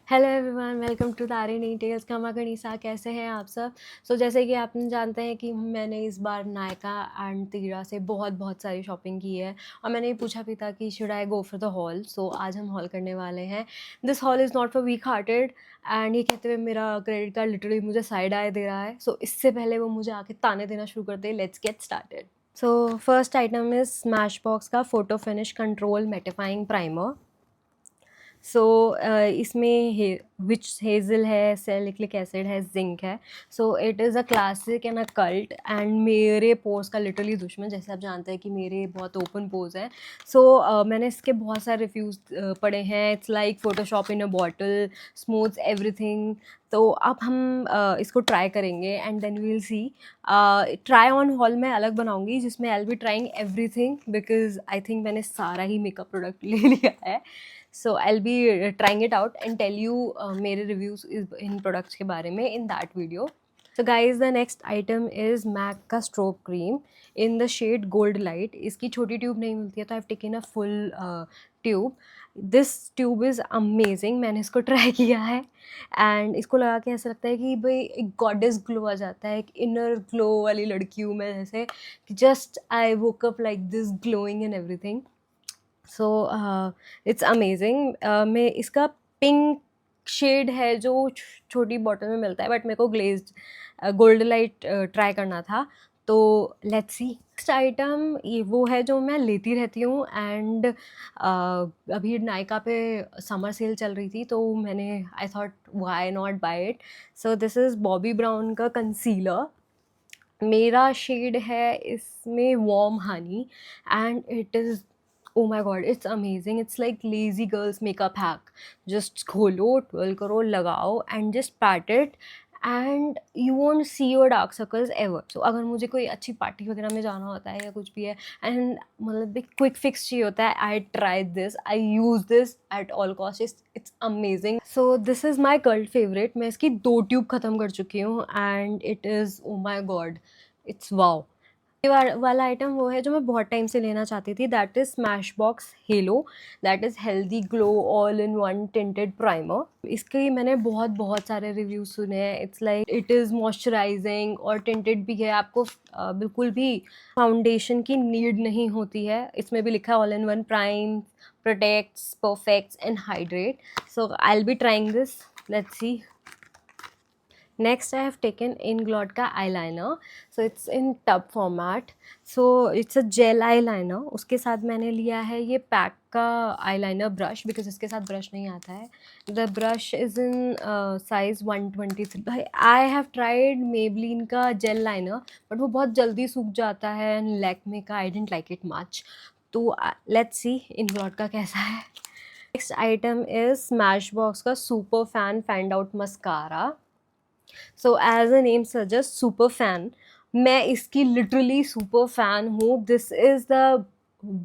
Hello everyone, welcome to Tarini tales. कमा गणिसा, कैसे हैं आप सब? जैसे कि आप जानते हैं कि मैंने इस बार नायका एंड तीरा से बहुत बहुत सारी शॉपिंग की है और मैंने ये पूछा भी था कि should I go for the hall. आज हम हॉल करने वाले हैं। This hall is not for week hearted. And ये कहते हुए मेरा क्रेडिट कार्ड लिटरली मुझे साइड आए दे रहा है। इससे पहले वो मुझे आके ताने देना शुरू कर दे। Let's get started. First item is Smashbox का photo finish control mattifying primer. इसमें विच हेज़ल है, सैलिसिलिक एसिड है, जिंक है। It is a classic and a cult and मेरे पोर्स का लिटरली दुश्मन। जैसे आप जानते हैं कि मेरे बहुत ओपन पोर्स हैं। मैंने इसके बहुत सारे रिव्यूज़ पढ़े हैं। It's like Photoshop in a bottle, smooths everything. तो अब हम इसको ट्राई करेंगे and then we will see. Try on haul मैं अलग बनाऊंगी जिसमें I will be trying everything because I think मैंने सारा ही मेकअप प्रोडक्ट ले लिया है। I'll be trying it out and tell you मेरे reviews इन products के बारे में in that video. So guys, the next item is MAC का strobe cream in the shade Gold Light. इसकी छोटी ट्यूब नहीं मिलती है तो I've taken a full tube. This tube is amazing. मैंने इसको ट्राई किया है एंड इसको लगा के ऐसा लगता है कि भाई एक गॉडेस ग्लो आ जाता है, एक इनर ग्लो वाली लड़की हूँ मैं, जैसे just I woke up like this glowing and everything. It's amazing. मैं इसका पिंक शेड है जो छोटी बॉटल में मिलता है, बट मेरे को ग्लेज्ड गोल्ड लाइट ट्राई करना था। तो लेट्स सी। नेक्स्ट आइटम ये वो है जो मैं लेती रहती हूँ एंड अभी नायका पे समर सेल चल रही थी तो मैंने I thought why not buy it. This is Bobbi Brown का कंसीलर। मेरा शेड है इसमें warm honey and it is, oh my god, it's amazing. It's like lazy girls makeup hack. Just खोलो, twirl करो, लगाओ and just pat it and you won't see your dark circles ever. अगर मुझे कोई अच्छी party वगैरह में जाना होता है या कुछ भी है एंड मतलब एक क्विक फिक्स चाहिए होता है, I try this, I use this at all cost. It's amazing. This is my cult favourite. मैं इसकी 2 ट्यूब ख़त्म कर चुकी हूँ and it is, oh my god, it's wow. ये वाला आइटम वो है जो मैं बहुत टाइम से लेना चाहती थी। That is smash box hello. That is healthy glow all in one tinted primer. इसके मैंने बहुत बहुत सारे रिव्यूज सुने हैं। It's like it is moisturising और टिंटेड भी है। आपको बिल्कुल भी फाउंडेशन की नीड नहीं होती है। इसमें भी लिखा है all in one prime, protects, परफेक्ट्स and hydrate. I will be trying this. Let's see. Next, I have taken Inglot का eyeliner. It's in tub format. It's a gel eyeliner. उसके साथ मैंने लिया है ये पैक का eyeliner brush because इसके साथ brush नहीं आता है. The brush is in size 123. I have tried Maybelline का gel liner, but वो बहुत जल्दी सूख जाता है and Lakme का I didn't like it much. तो let's see Inglot का कैसा है. Next item is Smashbox का Super Fan Fanned Out Mascara. As a name suggest, super fan. मैं इसकी लिटरली सुपर फैन हूँ। This is the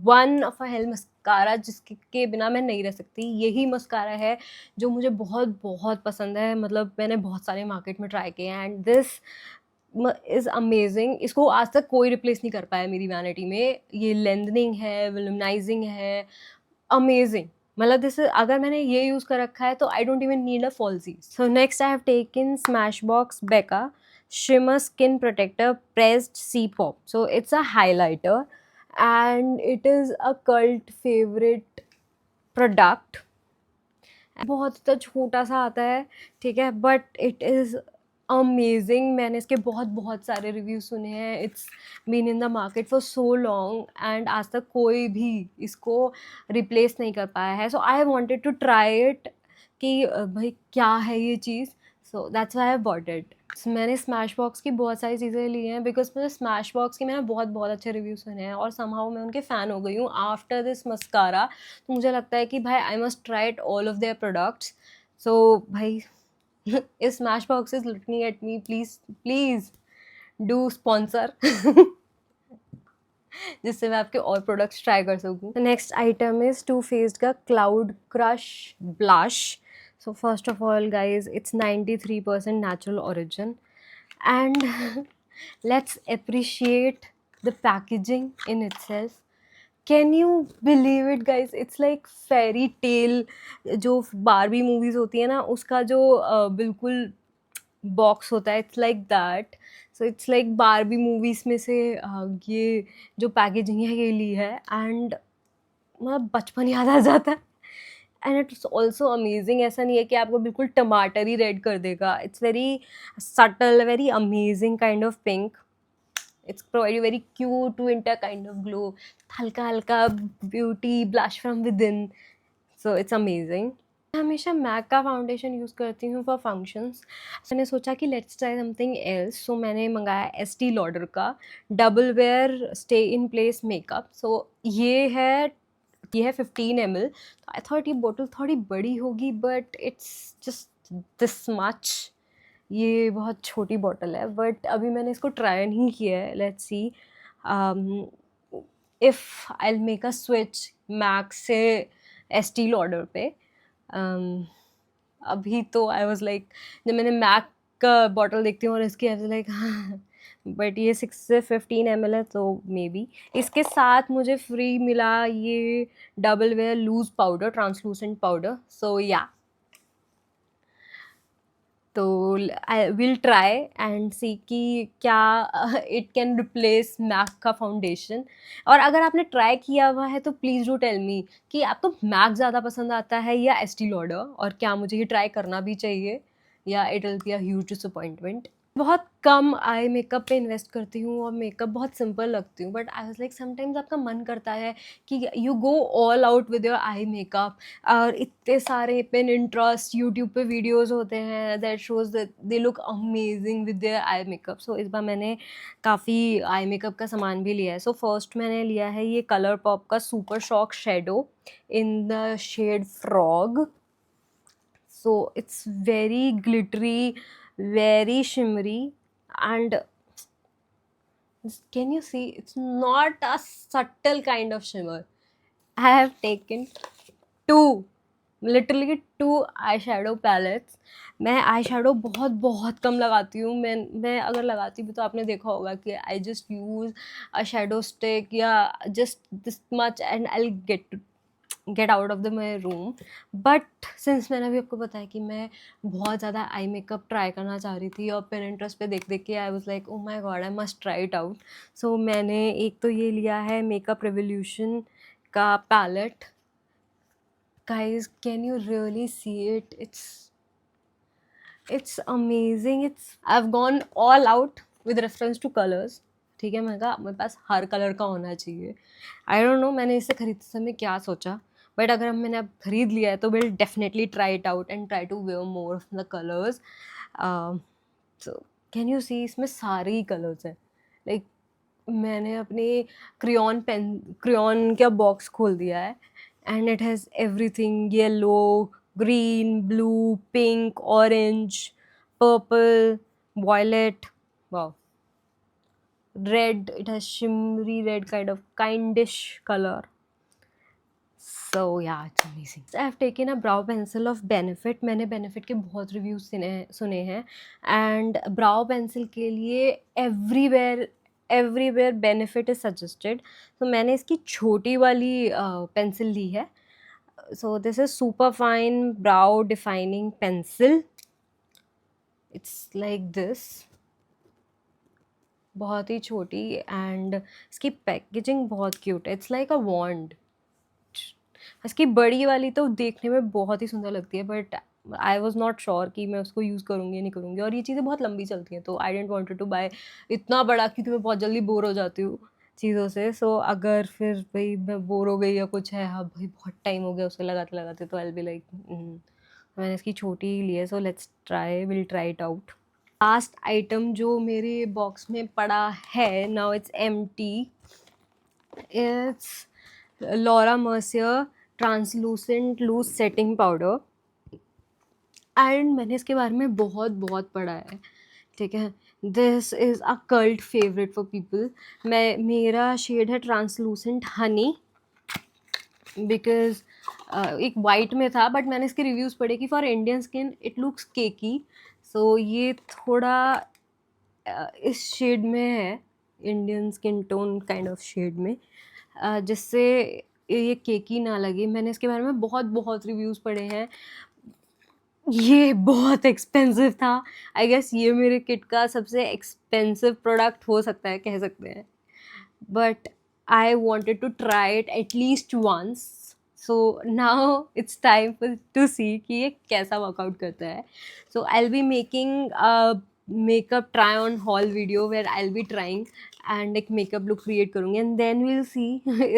one of a hell mascara जिसके के बिना मैं नहीं रह सकती। यही मस्कारा है जो मुझे बहुत बहुत पसंद है। मतलब मैंने बहुत सारे मार्केट में ट्राई किए हैं एंड दिस इज़ अमेजिंग। इसको आज तक कोई रिप्लेस नहीं कर पाया मेरी वैनिटी में। ये लेंथनिंग है, वोल्यूमनाइजिंग है, अमेजिंग। मतलब दिस, अगर मैंने ये यूज़ कर रखा है तो I don't even need a falsie. Next I have taken Smashbox Becca shimmer skin protector pressed C pop. It's a highlighter and it is a cult favourite product. बहुत तो छोटा सा आता है, ठीक है, बट इट इज़ अमेजिंग। मैंने इसके बहुत बहुत सारे रिव्यू सुने हैं। It's been in the market for so long and आज तक कोई भी इसको रिप्लेस नहीं कर पाया है। I wanted to try it कि भाई क्या है ये चीज़। That's why I bought it. मैंने स्मैश बॉक्स की बहुत सारी चीज़ें ली हैं बिकॉज मुझे स्मैश बॉक्स की मैंने बहुत बहुत अच्छे रिव्यू सुने हैं और समहाउ मैं उनके फ़ैन हो गई हूँ आफ्टर दिस मस्कारा। तो मुझे लगता है कि भाई आई must try it all of their products. भाई if Smashbox is looking at me, please do sponsor जिससे मैं आपके और प्रोडक्ट्स ट्राई कर सकूँ। Next item is Too Faced का cloud crush blush. First of all guys, it's 93% natural origin and let's appreciate the packaging in itself. Can you believe it guys, it's like fairy tale, जो Barbie movies होती है ना उसका जो बिल्कुल box होता है, it's like that. So it's like Barbie movies में से ये जो पैकेजिंग है ये ली है, एंड मतलब बचपन याद आ जाता है। एंड इट्स ऑल्सो अमेजिंग, ऐसा नहीं है कि आपको बिल्कुल टमाटर ही रेड कर देगा, it's very subtle, very amazing kind of pink. It's provide very cute winter kind of glow, हल्का हल्का beauty blush from with in, so it's amazing. मैं हमेशा मैक का फाउंडेशन यूज़ करती हूँ फॉर फंक्शंस। मैंने सोचा कि let's try something else, so मैंने मंगाया एस्टी लॉडर का double wear stay in place makeup. So ये है 15 ml। तो आई थॉट ये बोतल थोड़ी बड़ी होगी, but it's just this much. ये बहुत छोटी बॉटल है, बट अभी मैंने इसको ट्राई नहीं किया है। Let's see if I will make a switch Mac से एस्टी लॉडर पे। um, अभी तो आई वाज लाइक, जब मैंने मैक का बॉटल देखती हूँ और इसकी आई वाज लाइक बट ये 6 से 15 ml है, तो मे बी। इसके साथ मुझे फ्री मिला ये double wear loose powder, translucent powder. So yeah, तो I will try and see कि क्या इट कैन रिप्लेस मैक का फाउंडेशन। और अगर आपने ट्राई किया हुआ है तो प्लीज़ डू टेल मी कि आपको मैक ज़्यादा पसंद आता है या एस्टी लॉडर, और क्या मुझे ये ट्राई करना भी चाहिए या it will be a huge disappointment. बहुत कम आई मेकअप पे इन्वेस्ट करती हूँ और मेकअप बहुत सिंपल लगती हूँ, but I was like sometimes आपका मन करता है कि you go all out with your eye makeup. और इतने सारे पिन इंटरेस्ट यूट्यूब पे वीडियोस होते हैं that shows that they look amazing with their eye makeup. So इस बार मैंने काफ़ी आई मेकअप का सामान भी लिया है। सो फर्स्ट मैंने लिया है ये कलर पॉप का super shock shadow in the shade frog. So it's very glittery, very shimmery, and can you see, it's not a subtle kind of shimmer. I have taken two, literally two eyeshadow palettes. मैं eye shadow बहुत बहुत कम लगाती हूँ। मैं अगर लगाती भी तो आपने देखा होगा कि I just use a shadow stick या just this much and I get out of the my room. But since मैंने अभी आपको बताया कि मैं बहुत ज़्यादा आई मेकअप ट्राई करना चाह रही थी और पिनिंटरेस्ट पे देख देख के I was like oh my god I must try it out. So मैंने एक तो ये लिया है मेकअप रेवोल्यूशन का palette. Guys can you really see it, it's amazing. It's I have gone all out with reference to colours. ठीक है, मैं कहा मेरे पास हर कलर का होना चाहिए। आई डोंट नो मैंने इसे खरीदते समय क्या सोचा, बट अगर मैंने अब खरीद लिया है तो will definitely try it out and try to wear more of the colours. So can you see, इसमें सारे ही कलर्स हैं। लाइक मैंने अपने क्रेयॉन का बॉक्स खोल दिया है and it has everything, yellow, green, blue, pink, orange, purple, violet, wow, red. It has shimmery red kind of kindish color. So yeah, it's amazing. I have taken a brow pencil of Benefit. मैंने Benefit के बहुत reviews सुने हैं and brow pencil के लिए everywhere benefit is suggested. तो मैंने इसकी छोटी वाली पेंसिल ली है। So this is super fine brow defining pencil. It's like this, बहुत ही छोटी, एंड इसकी पैकेजिंग बहुत क्यूट है। इट्स लाइक अ वॉन्ड। इसकी बड़ी वाली तो देखने में बहुत ही सुंदर लगती है, but I was not sure कि मैं उसको यूज़ करूँगी या नहीं करूँगी, और ये चीज़ें बहुत लंबी चलती हैं तो आई डेंट वॉन्टेड टू बाय इतना बड़ा कि मैं बहुत जल्दी बोर हो जाती हूँ चीज़ों से। सो अगर फिर भाई मैं बोर हो गई या कुछ है, हाँ भाई बहुत टाइम हो गया उसको लगाते लगाते, तो आई बी लाइक मैंने इसकी छोटी ही ली है। So will try it out. Last item जो मेरे बॉक्स में पड़ा है, now it's empty, it's Laura Mercier translucent loose setting powder. And मैंने इसके बारे में बहुत बहुत पढ़ा है। ठीक है, this is a cult favourite for people. मेरा शेड है ट्रांसलूसेंट हनी, बिकॉज एक वाइट में था, बट मैंने इसके रिव्यूज़ पढ़े कि for Indian skin it looks cakey. So ये थोड़ा इस शेड में है, Indian skin tone kind of shade में। जिससे ये केकी ना लगे। मैंने इसके बारे में बहुत बहुत रिव्यूज़ पढ़े हैं। ये बहुत एक्सपेंसिव था। आई गेस ये मेरे किट का सबसे एक्सपेंसिव प्रोडक्ट हो सकता है, कह सकते हैं। But I wanted to try it at least once, so now it's time to see कि ये कैसा वर्कआउट करता है. So I will be making makeup try on haul video where I'll be trying and एक makeup look create करूँगी and then we'll see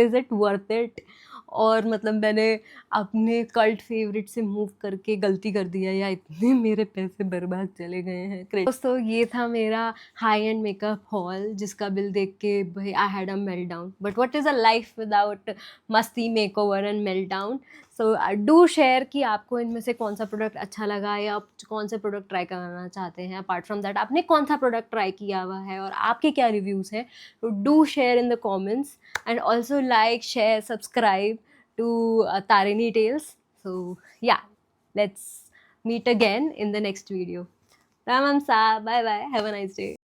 is it worth it. और मतलब मैंने अपने कल्ट फेवरेट से मूव करके गलती कर दिया या इतने मेरे पैसे बर्बाद चले गए हैं. दोस्तों ये था मेरा हाई एंड मेकअप हॉल जिसका बिल देख के भाई I had a meltdown. But what is a life without मस्ती makeover and meltdown. So do share कि आपको इनमें से कौन सा प्रोडक्ट अच्छा लगा या आप कौन से प्रोडक्ट ट्राई करना चाहते हैं. अपार्ट फ्रॉम दैट आपने कौन सा प्रोडक्ट ट्राई किया हुआ है और आपके क्या रिव्यूज़ हैं. तो do share in the comments and also like, share, subscribe to Tarini Tales. So yeah, let's meet again in the next video. Ramamsa, bye bye, have a nice day.